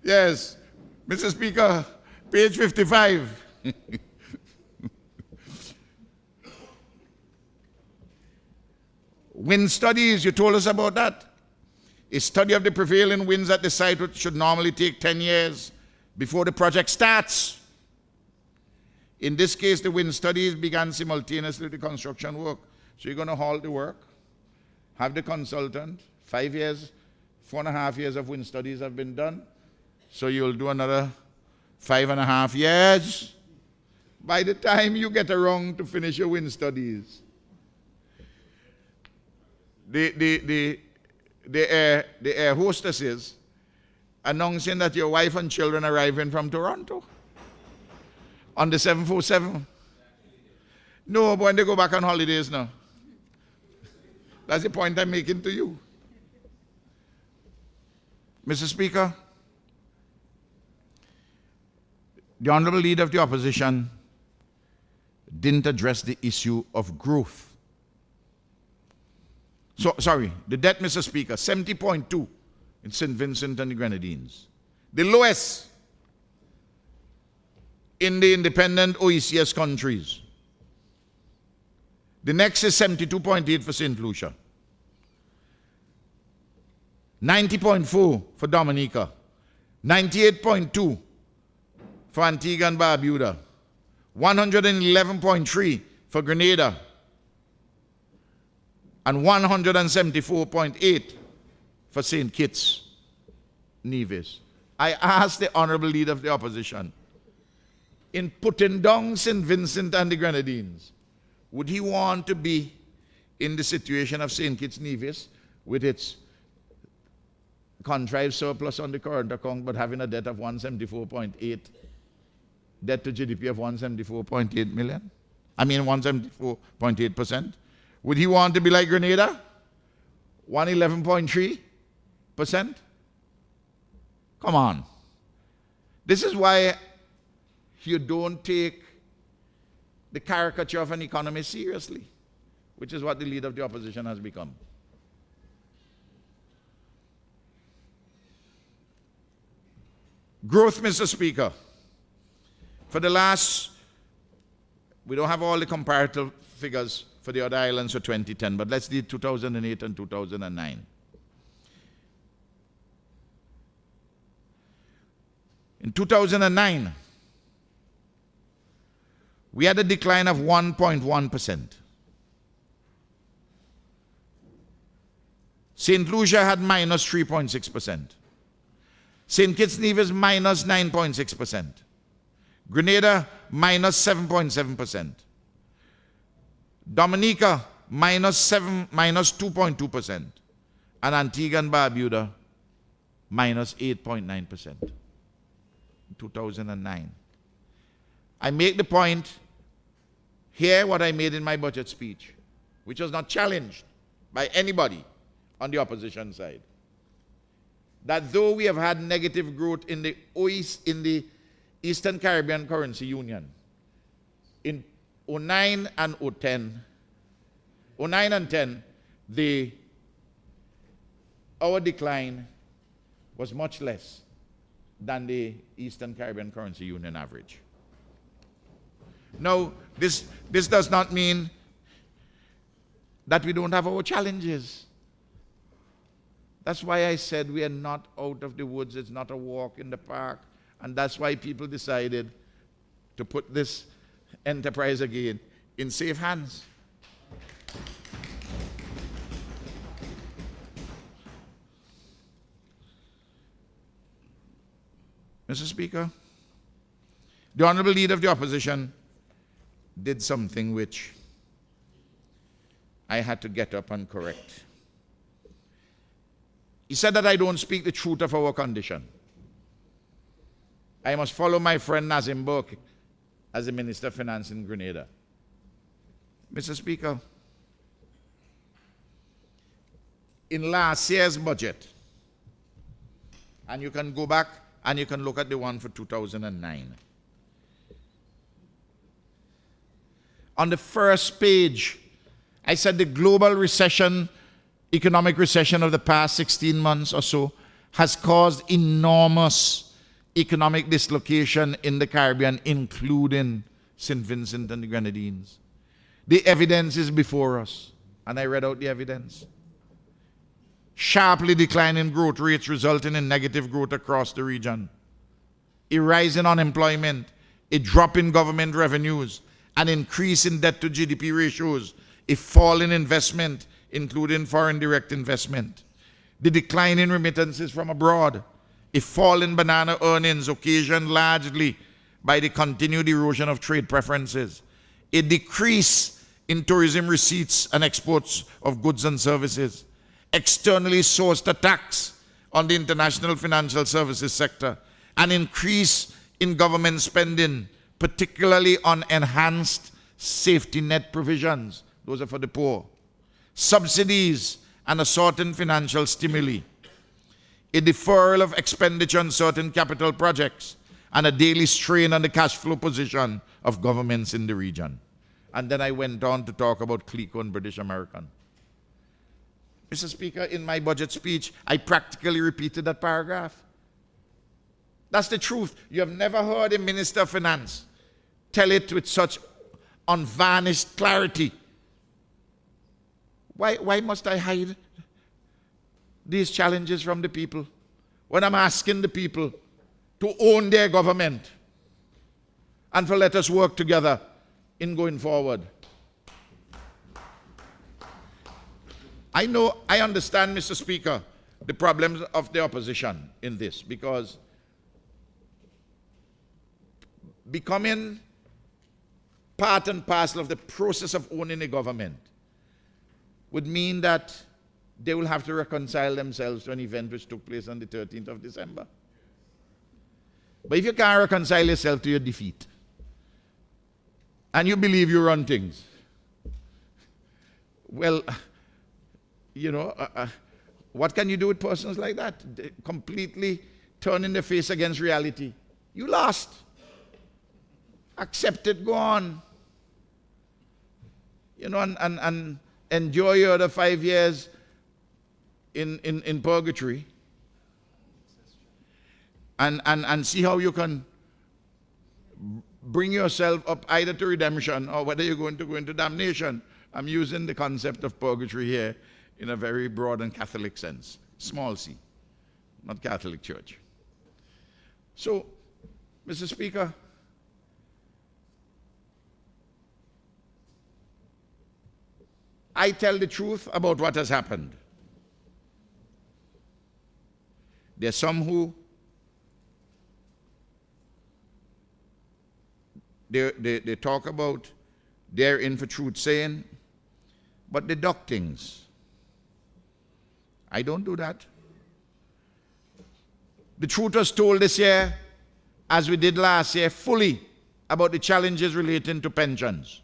Yes, Mr. Speaker, page 55. Wind studies, you told us about that. A study of the prevailing winds at the site, which should normally take 10 years before the project starts. In this case, the wind studies began simultaneously with the construction work. So you're going to halt the work, have the consultant, 5 years, 4.5 years of wind studies have been done. So you'll do another 5.5 years by the time you get around to finish your wind studies. The air hostesses announcing that your wife and children are arriving from Toronto on the 747. No, but when they go back on holidays now. That's the point I'm making to you. Mr. Speaker, the Honorable Leader of the Opposition didn't address the issue of growth. So, sorry, the debt, Mr. Speaker, 70.2 in St. Vincent and the Grenadines. The lowest in the independent OECS countries. The next is 72.8 for St. Lucia. 90.4 for Dominica. 98.2 for Antigua and Barbuda. 111.3 for Grenada. And 174.8 for St. Kitts, Nevis. I asked the Honorable Leader of the Opposition, in putting down St. Vincent and the Grenadines, would he want to be in the situation of St. Kitts, Nevis, with its contrived surplus on the current account, but having a debt of 174.8, debt to GDP of 174.8 million? I mean 174.8%. Would he want to be like Grenada? 111.3%? Come on. This is why you don't take the caricature of an economy seriously, which is what the Leader of the Opposition has become. Growth, Mr. Speaker. For the last, we don't have all the comparative figures for the other islands for 2010, but let's do 2008 and 2009. In 2009, we had a decline of 1.1%. St. Lucia had minus 3.6%. St. Kitts Nevis minus 9.6%. Grenada minus 7.7%. Dominica minus 2.2%. And Antigua and Barbuda minus 8.9% in 2009. I make the point here what I made in my budget speech, which was not challenged by anybody on the opposition side. That though we have had negative growth in the Eastern Caribbean Currency Union, in 09 and 010, 09 and 10, our decline was much less than the Eastern Caribbean Currency Union average. Now, this does not mean that we don't have our challenges. That's why I said we are not out of the woods. It's not a walk in the park. And that's why people decided to put this enterprise again in safe hands. Mr. Speaker, the Honorable Leader of the Opposition did something which I had to get up and correct. He said that I don't speak the truth of our condition. I must follow my friend Nazim Burke as the Minister of Finance in Grenada. Mr. Speaker, in last year's budget, and you can go back and you can look at the one for 2009. On the first page, I said the global recession, economic recession of the past 16 months or so, has caused enormous economic dislocation in the Caribbean, including St. Vincent and the Grenadines. The evidence is before us, and I read out the evidence. Sharply declining growth rates resulting in negative growth across the region. A rise in unemployment, a drop in government revenues, an increase in debt to GDP ratios, a fall in investment, including foreign direct investment, the decline in remittances from abroad, a fall in banana earnings occasioned largely by the continued erosion of trade preferences, a decrease in tourism receipts and exports of goods and services, externally sourced attacks on the international financial services sector, an increase in government spending, particularly on enhanced safety net provisions. Those are for the poor. Subsidies and assorted financial stimuli. A deferral of expenditure on certain capital projects, and a daily strain on the cash flow position of governments in the region. And then I went on to talk about CLECO and British American. Mr. Speaker, in my budget speech, I practically repeated that paragraph. That's the truth. You have never heard a Minister of Finance tell it with such unvarnished clarity. Why must I hide these challenges from the people when I'm asking the people to own their government and for let us work together in going forward? I understand, Mr. Speaker, the problems of the opposition in this, because becoming part and parcel of the process of owning a government would mean that they will have to reconcile themselves to an event which took place on the 13th of December. But if you can't reconcile yourself to your defeat, and you believe you run things, well, what can you do with persons like that? They completely turning their face against reality. You lost. Accept it, go on. And enjoy your other 5 years in purgatory. And see how you can bring yourself up either to redemption or whether you're going to go into damnation. I'm using the concept of purgatory here in a very broad and Catholic sense. Small c, not Catholic Church. So, Mr. Speaker, I tell the truth about what has happened. There's some who they talk about they're in for truth saying, but they duck things. I don't do that. The truth was told this year, as we did last year, fully about the challenges relating to pensions.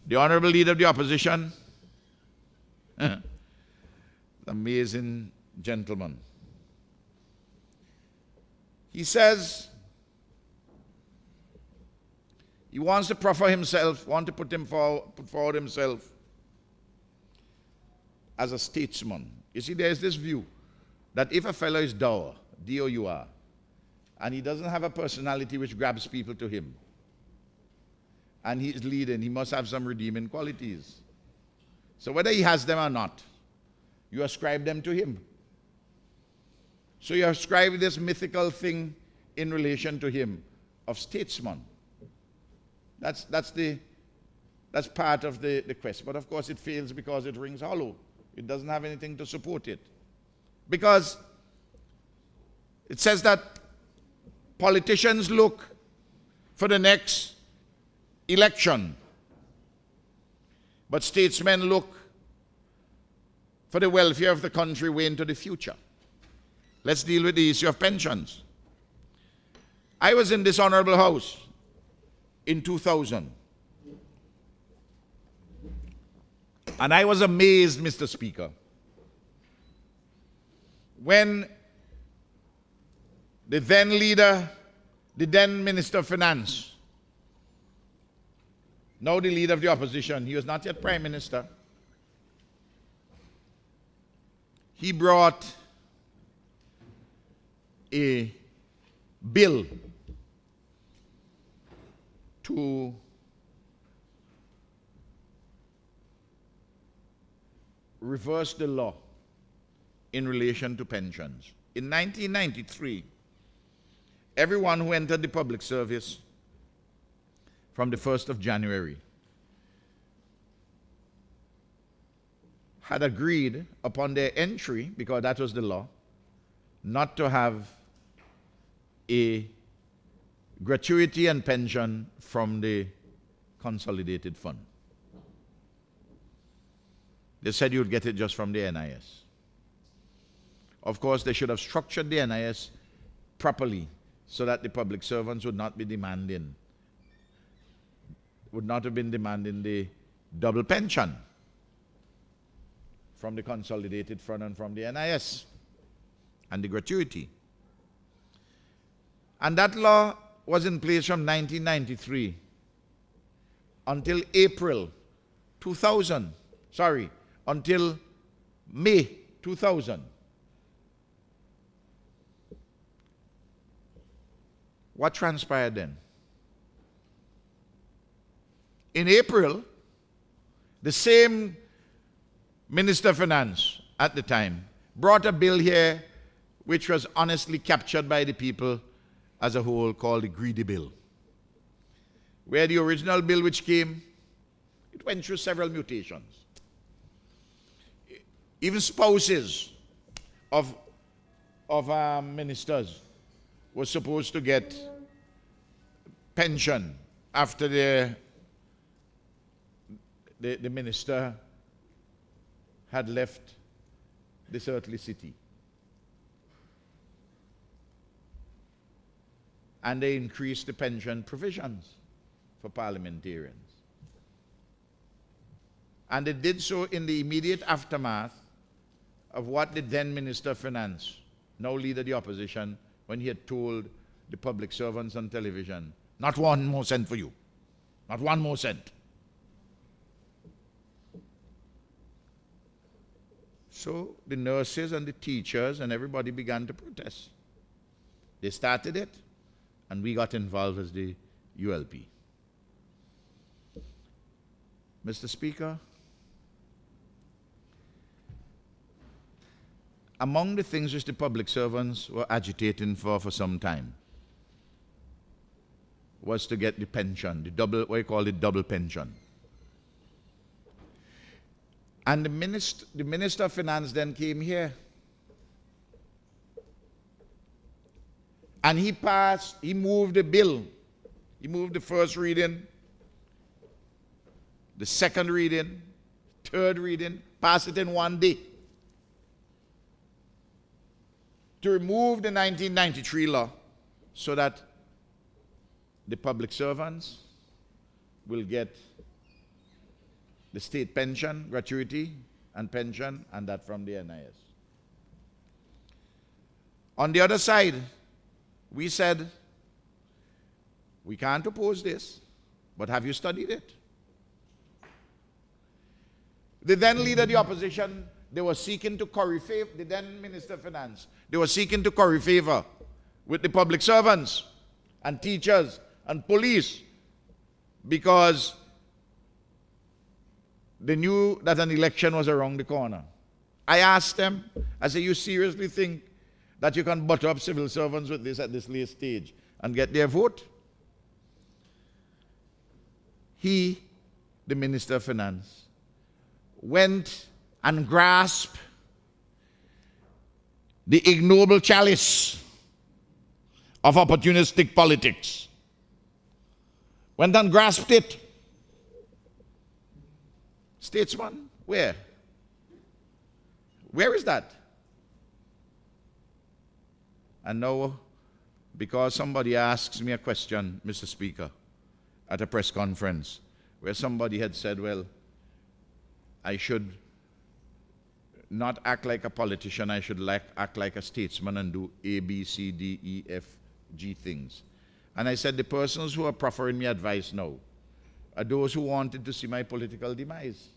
The Honorable Leader of the Opposition, amazing gentleman. He says he wants to proffer himself, put forward himself as a statesman. You see, there's this view that if a fellow is dour, D-O-U-R, and he doesn't have a personality which grabs people to him, and he is leading, he must have some redeeming qualities. So whether he has them or not, you ascribe them to him. So you ascribe this mythical thing in relation to him of statesman. That's part of the quest. But of course it fails because it rings hollow. It doesn't have anything to support it. Because it says that politicians look for the next election, but statesmen look for the welfare of the country way into the future. Let's deal with the issue of pensions. I was in this honorable house in 2000. And I was amazed, Mr. Speaker, when the then leader, the then Minister of Finance, now the leader of the opposition, he was not yet Prime Minister, he brought a bill to reverse the law in relation to pensions. In 1993, everyone who entered the public service from the 1st of January had agreed upon their entry, because that was the law, not to have a gratuity and pension from the consolidated fund. They said you would get it just from the NIS. Of course, they should have structured the NIS properly so that the public servants would not have been demanding the double pension from the consolidated fund and from the NIS and the gratuity. And that law was in place from 1993 until until May 2000. What transpired then? In April, the same Minister of Finance at the time brought a bill here which was honestly captured by the people as a whole, called the Greedy Bill, where the original bill which came, it went through several mutations. Even spouses of ministers were supposed to get pension after the minister had left this earthly city. And they increased the pension provisions for parliamentarians. And they did so in the immediate aftermath of what the then Minister of Finance, now leader of the opposition, when he had told the public servants on television, not 1 more cent for you, not 1 more cent. So the nurses and the teachers and everybody began to protest. They started it, and we got involved as the ULP. Mr. Speaker, among the things which the public servants were agitating for some time was to get the pension, what you call the double pension. And the Minister of Finance then came here. And he moved the bill. He moved the first reading, the second reading, third reading, passed it in 1 day, to remove the 1993 law so that the public servants will get the state pension, gratuity, and pension, and that from the NIS. On the other side, we said, we can't oppose this, but have you studied it? The then leader of the opposition, they were seeking to curry favor, the then Minister of Finance, they were seeking to curry favor with the public servants and teachers and police because they knew that an election was around the corner. I asked them, I said, you seriously think that you can butter up civil servants with this at this late stage and get their vote? He, the Minister of Finance, went and grasped the ignoble chalice of opportunistic politics. Went and grasped it. Statesman, where? Where is that? And now, because somebody asks me a question, Mr. Speaker, at a press conference, where somebody had said, well, I should not act like a politician, I should act like a statesman and do A, B, C, D, E, F, G things. And I said, the persons who are proffering me advice now are those who wanted to see my political demise.